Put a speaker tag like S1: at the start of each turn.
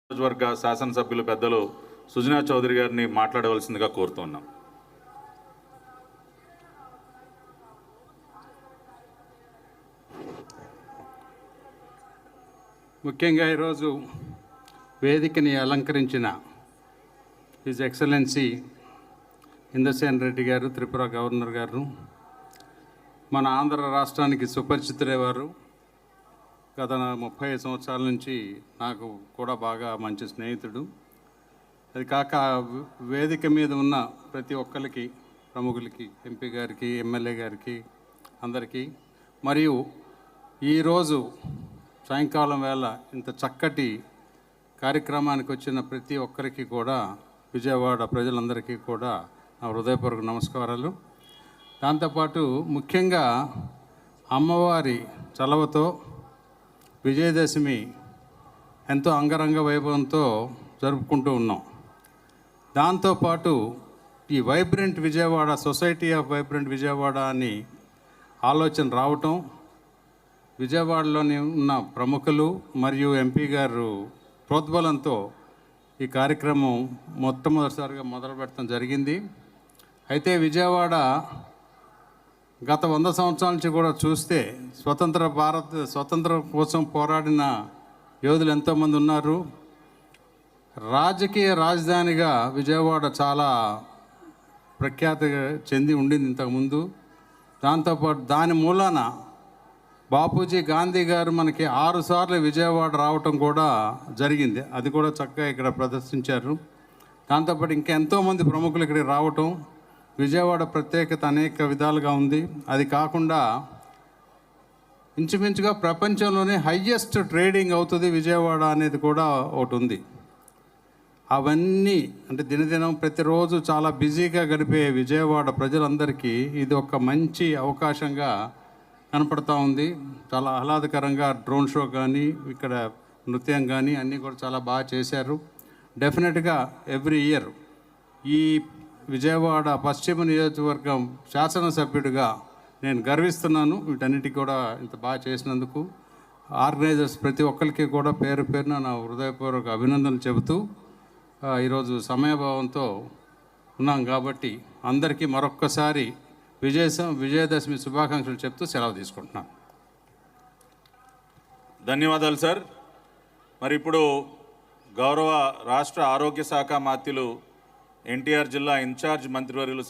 S1: నియోజకవర్గ శాసనసభ్యులు పెద్దలు సుజనా చౌదరి గారిని మాట్లాడవలసిందిగా కోరుతున్నాం.
S2: ముఖ్యంగా ఈరోజు వేదికని అలంకరించిన హిజ్ ఎక్సలెన్సీ ఇంద్రసేన్ రెడ్డి గారు, త్రిపుర గవర్నర్ గారు, మన ఆంధ్ర రాష్ట్రానికి సుపరిచితులైవారు. గత 30 సంవత్సరాల నుంచి నాకు కూడా బాగా మంచి స్నేహితుడు. అది కాక వేదిక మీద ఉన్న ప్రతి ఒక్కరికి, ప్రముఖులకి, ఎంపీ గారికి, ఎమ్మెల్యే గారికి, అందరికీ, మరియు ఈరోజు సాయంకాలం వేళ ఇంత చక్కటి కార్యక్రమానికి వచ్చిన ప్రతి ఒక్కరికి కూడా, విజయవాడ ప్రజలందరికీ కూడా నా హృదయపూర్వక నమస్కారాలు. దాంతోపాటు ముఖ్యంగా అమ్మవారి చలవతో విజయదశమి ఎంతో అంగరంగ వైభవంతో జరుపుకుంటూ ఉన్నాం. దాంతోపాటు ఈ vibrant Vijayawada, society of vibrant Vijayawada అని ఆలోచన రావటం, విజయవాడలోని ఉన్న ప్రముఖులు మరియు ఎంపీ గారు ప్రోద్బలంతో ఈ కార్యక్రమం మొట్టమొదటిసారిగా మొదలు పెట్టడం జరిగింది. అయితే విజయవాడ గత 100 సంవత్సరాల నుంచి కూడా చూస్తే స్వతంత్రం కోసం పోరాడిన యోధులు ఎంతోమంది ఉన్నారు. రాజకీయ రాజధానిగా విజయవాడ చాలా ప్రఖ్యాతి చెంది ఉండింది ఇంతకుముందు. దాంతోపాటు దాని మూలాన బాపూజీ గాంధీ గారు మనకి 6 సార్లు విజయవాడ రావటం కూడా జరిగింది. అది కూడా చక్కగా ఇక్కడ ప్రదర్శించారు. దాంతోపాటు ఇంకా ఎంతోమంది ప్రముఖులు ఇక్కడికి రావటం, విజయవాడ ప్రత్యేకత అనేక విధాలుగా ఉంది. అది కాకుండా ఇంచుమించుగా ప్రపంచంలోనే హయ్యెస్ట్ ట్రేడింగ్ అవుతుంది విజయవాడ అనేది కూడా ఒకటి ఉంది. అవన్నీ అంటే దినదినం ప్రతిరోజు చాలా బిజీగా గడిపే విజయవాడ ప్రజలందరికీ ఇది ఒక మంచి అవకాశంగా కనపడుతూ ఉంది. చాలా ఆహ్లాదకరంగా డ్రోన్ షో కానీ, ఇక్కడ నృత్యం కానీ అన్నీ కూడా చాలా బాగా చేశారు. డెఫినెట్గా ఎవ్రీ ఇయర్ ఈ విజయవాడ పశ్చిమ నియోజకవర్గం శాసనసభ్యుడిగా నేను గర్విస్తున్నాను వీటన్నిటికీ కూడా ఇంత బాగా చేసినందుకు. ఆర్గనైజర్స్ ప్రతి ఒక్కరికి కూడా పేరు పేరున నా హృదయపూర్వక అభినందనలు చెబుతూ, ఈరోజు సమయభావంతో ఉన్నాం కాబట్టి అందరికీ మరొక్కసారి విజయదశమి శుభాకాంక్షలు చెప్తూ సెలవు తీసుకుంటున్నాను.
S1: ధన్యవాదాలు సార్. మరి ఇప్పుడు గౌరవ రాష్ట్ర ఆరోగ్య శాఖ మాత్యులు ఎన్టీఆర్ జిల్లా ఇన్ఛార్జ్ మంత్రివర్యులు